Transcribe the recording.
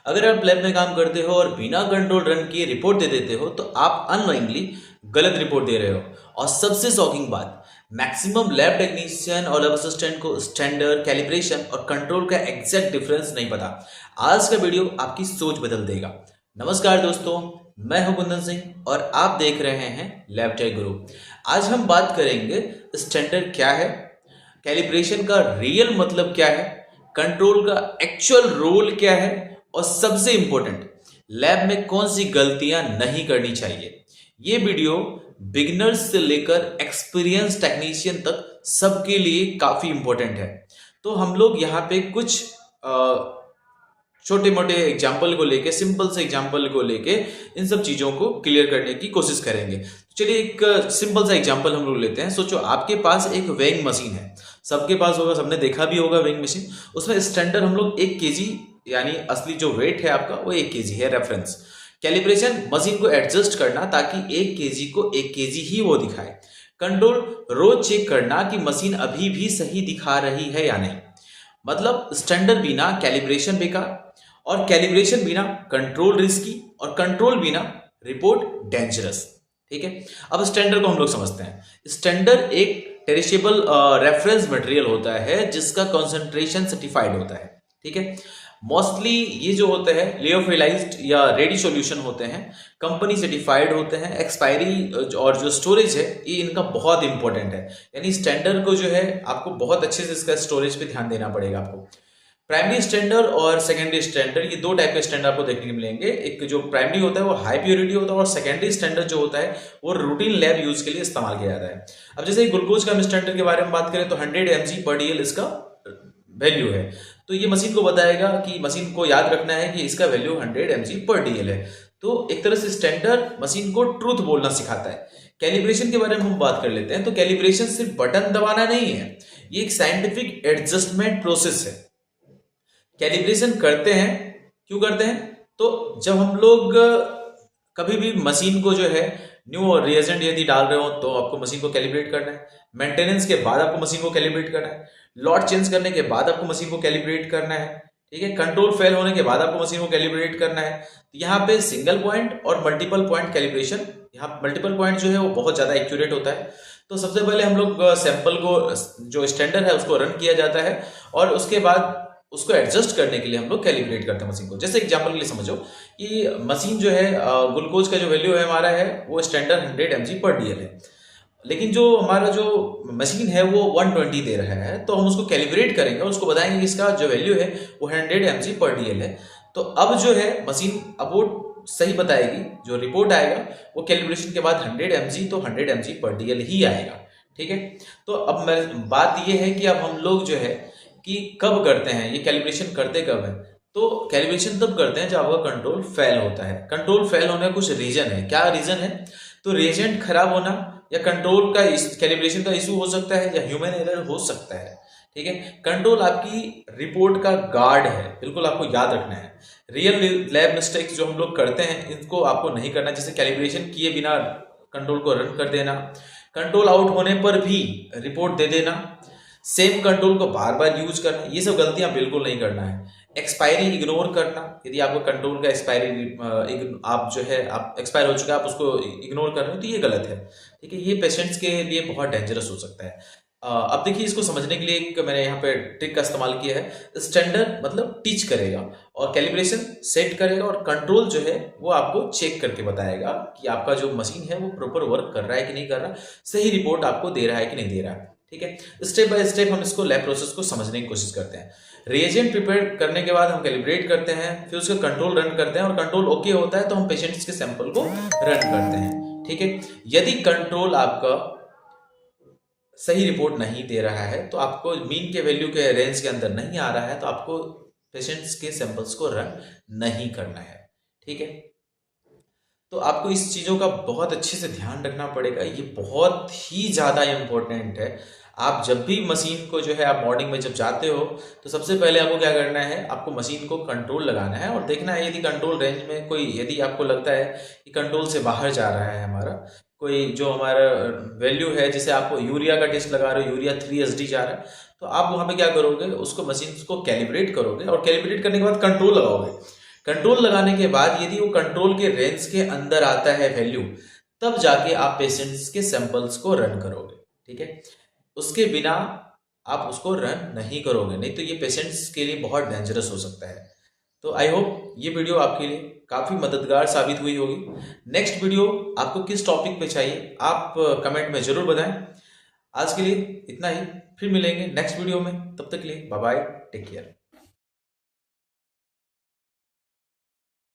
अगर आप लैब में काम करते हो और बिना कंट्रोल रन किए रिपोर्ट दे देते हो तो आप अननोइंगली गलत रिपोर्ट दे रहे हो। और सबसे शॉकिंग बात, मैक्सिमम लैब टेक्नीशियन और लैब असिस्टेंट को स्टैंडर्ड, कैलिब्रेशन और कंट्रोल का एग्जैक्ट डिफरेंस नहीं पता। आज का वीडियो आपकी सोच बदल देगा। नमस्कार दोस्तों, मैं हूं कुंदन सिंह और आप देख रहे हैं लैब टेक गुरु। आज हम बात करेंगे स्टैंडर्ड क्या है, कैलिब्रेशन का रियल मतलब क्या है, कंट्रोल का एक्चुअल रोल क्या है और सबसे इंपॉर्टेंट लैब में कौन सी गलतियां नहीं करनी चाहिए। ये वीडियो बिगिनर्स से लेकर एक्सपीरियंस टेक्नीशियन तक सबके लिए काफी इंपॉर्टेंट है। तो हम लोग यहाँ पे कुछ छोटे मोटे एग्जाम्पल को लेके, सिंपल से एग्जाम्पल को लेके इन सब चीजों को क्लियर करने की कोशिश करेंगे। तो चलिए एक सिंपल सा एग्जाम्पल हम लोग लेते हैं। सोचो आपके पास एक वेइंग मशीन है, सबके पास होगा, सबने देखा भी होगा वेइंग मशीन। उसमें स्टैंडर्ड हम लोग 1 केजी यानी असली जो वेट है आपका वो 1 केजी है रेफरेंस। कैलिब्रेशन मशीन को एडजस्ट करना ताकि 1 केजी को 1 केजी ही वो दिखाए। कंट्रोल रोज चेक करना कि मशीन अभी भी सही दिखा रही है या नहीं। मतलब स्टैंडर्ड बिना कैलिब्रेशन बेकार, और कैलिब्रेशन बिना कंट्रोल रिस्की, और कंट्रोल बिना रिपोर्ट डेंजरस। ठीक है, अब स्टैंडर्ड को हम लोग समझते हैं। स्टैंडर्ड एक टेरिशेबल रेफरेंस मटेरियल होता है जिसका कंसंट्रेशन सर्टिफाइड होता है। ठीक है, मोस्टली ये जो होते हैं लियोफिलाइज्ड या रेडी सॉल्यूशन होते हैं, कंपनी सर्टिफाइड होते हैं। एक्सपायरी और जो स्टोरेज है ये इनका बहुत इंपॉर्टेंट है। यानी स्टैंडर्ड को जो है आपको बहुत अच्छे से इसका स्टोरेज पे ध्यान देना पड़ेगा आपको। प्राइमरी स्टैंडर्ड और सेकेंडरी स्टैंडर्ड, ये 2 टाइप के स्टैंडर्ड आपको देखने को मिलेंगे। एक जो प्राइमरी होता है वो हाई प्योरिटी होता है, और सेकेंडरी स्टैंडर्ड जो होता है वो रूटीन लैब यूज के लिए इस्तेमाल किया जाता है। अब जैसे ग्लूकोज का हम स्टैंडर्ड के बारे में बात करें तो 100 mg/dl इसका वैल्यू है। तो ये मशीन को बताएगा कि मशीन को याद रखना है कि इसका वैल्यू 100 mg/dl है। तो एक तरह से स्टैंडर्ड मशीन को ट्रूथ बोलना सिखाता है। कैलिब्रेशन के बारे में हम बात कर लेते हैं। तो कैलिब्रेशन सिर्फ बटन दबाना नहीं है, ये एक साइंटिफिक एडजस्टमेंट प्रोसेस है। कैलिब्रेशन करते हैं, क्यों करते हैं? तो जब हम लोग कभी भी मशीन को जो है न्यू रिएजेंट यदि डाल रहे हो तो आपको मशीन को कैलिब्रेट करना है। मेंटेनेंस के बाद आपको मशीन को कैलिब्रेट करना है। लॉट चेंज करने के बाद आपको मशीन को कैलिब्रेट करना है। ठीक है, कंट्रोल फेल होने के बाद आपको मशीन को कैलिब्रेट करना है। तो यहाँ पे सिंगल पॉइंट और मल्टीपल पॉइंट कैलिब्रेशन, यहाँ मल्टीपल पॉइंट जो है वो बहुत ज्यादा एक्यूरेट होता है। तो सबसे पहले हम लोग सैंपल को जो स्टैंडर्ड है उसको रन किया जाता है, और उसके बाद उसको एडजस्ट करने के लिए हम लोग कैलिब्रेट करते हैं मशीन को। जैसे एग्जांपल के लिए समझो कि मशीन जो है ग्लूकोज का जो वैल्यू है हमारा है वो स्टैंडर्ड 100 mg/dl है, लेकिन जो हमारा जो मशीन है वो 120 दे रहा है। तो हम उसको कैलिब्रेट करेंगे और उसको बताएंगे कि इसका जो वैल्यू है वो 100 mg/dl है। तो अब जो है मशीन अब वो सही बताएगी, जो रिपोर्ट आएगा वो कैलिब्रेशन के बाद 100 mg तो 100 mg/dl ही आएगा। ठीक है, तो अब बात ये है कि अब हम लोग जो है कि कब करते हैं ये कैलिब्रेशन, करते कब है? तो कैलिब्रेशन तब करते हैं जब आपका कंट्रोल फेल होता है। कंट्रोल फेल होने का कुछ रीजन है। क्या रीजन है? तो रिएजेंट खराब होना, या कंट्रोल का कैलिब्रेशन का इशू हो सकता है, या ह्यूमन एरर हो सकता है। ठीक है, कंट्रोल आपकी रिपोर्ट का गार्ड है, बिल्कुल आपको याद रखना है। रियल लैब मिस्टेक्स जो हम लोग करते हैं इनको आपको नहीं करना, जैसे कैलिब्रेशन किए बिना कंट्रोल को रन कर देना, कंट्रोल आउट होने पर भी रिपोर्ट दे देना, सेम कंट्रोल को बार बार यूज करना, ये सब गलतियां बिल्कुल नहीं करना है। एक्सपायरी इग्नोर करना, यदि आपको कंट्रोल का एक्सपायरी आप जो है आप एक्सपायर हो चुका है आप उसको इग्नोर कर रहे हो तो ये गलत है। ठीक है, ये पेशेंट्स के लिए बहुत डेंजरस हो सकता है। अब देखिए, इसको समझने के लिए एक मैंने यहाँ पे ट्रिक का इस्तेमाल किया है। स्टैंडर्ड मतलब टीच करेगा, और कैलिब्रेशन सेट करेगा, और कंट्रोल जो है वो आपको चेक करके बताएगा कि आपका जो मशीन है वो प्रॉपर वर्क कर रहा है कि नहीं कर रहा, सही रिपोर्ट आपको दे रहा है कि नहीं दे रहा है। ठीक है, स्टेप बाय स्टेप हम इसको लैब प्रोसेस को समझने की कोशिश करते हैं। रिएजेंट प्रिपेयर करने के बाद हम कैलिब्रेट करते हैं, फिर उसका कंट्रोल रन करते हैं, और कंट्रोल ओके होता है तो हम पेशेंट्स के सैंपल को रन करते हैं। ठीक है, यदि कंट्रोल आपका सही रिपोर्ट नहीं दे रहा है, तो आपको मीन के वैल्यू के रेंज के अंदर नहीं आ रहा है, तो आपको पेशेंट्स के सैंपल्स को रन नहीं करना है। ठीक है, तो आपको इस चीज़ों का बहुत अच्छे से ध्यान रखना पड़ेगा, ये बहुत ही ज़्यादा इम्पोर्टेंट है। आप जब भी मशीन को जो है आप मॉर्निंग में जब जाते हो तो सबसे पहले आपको क्या करना है, आपको मशीन को कंट्रोल लगाना है और देखना है यदि कंट्रोल रेंज में कोई, यदि आपको लगता है कि कंट्रोल से बाहर जा रहा है हमारा कोई जो हमारा वैल्यू है, जैसे आपको यूरिया का टेस्ट लगा रहे हो, यूरिया 3SD जा रहा है, तो आप वहाँ पे क्या करोगे, उसको मशीन को कैलिब्रेट करोगे और कैलिब्रेट करने के बाद कंट्रोल लगाओगे। कंट्रोल लगाने के बाद यदि वो कंट्रोल के रेंज के अंदर आता है वैल्यू, तब जाके आप पेशेंट्स के सैंपल्स को रन करोगे। ठीक है, उसके बिना आप उसको रन नहीं करोगे, नहीं तो ये पेशेंट्स के लिए बहुत डेंजरस हो सकता है। तो आई होप ये वीडियो आपके लिए काफ़ी मददगार साबित हुई होगी। नेक्स्ट वीडियो आपको किस टॉपिक पे चाहिए आप कमेंट में ज़रूर बताएं। आज के लिए इतना ही, फिर मिलेंगे नेक्स्ट वीडियो में, तब तक के लिए बाय बाय, टेक केयर।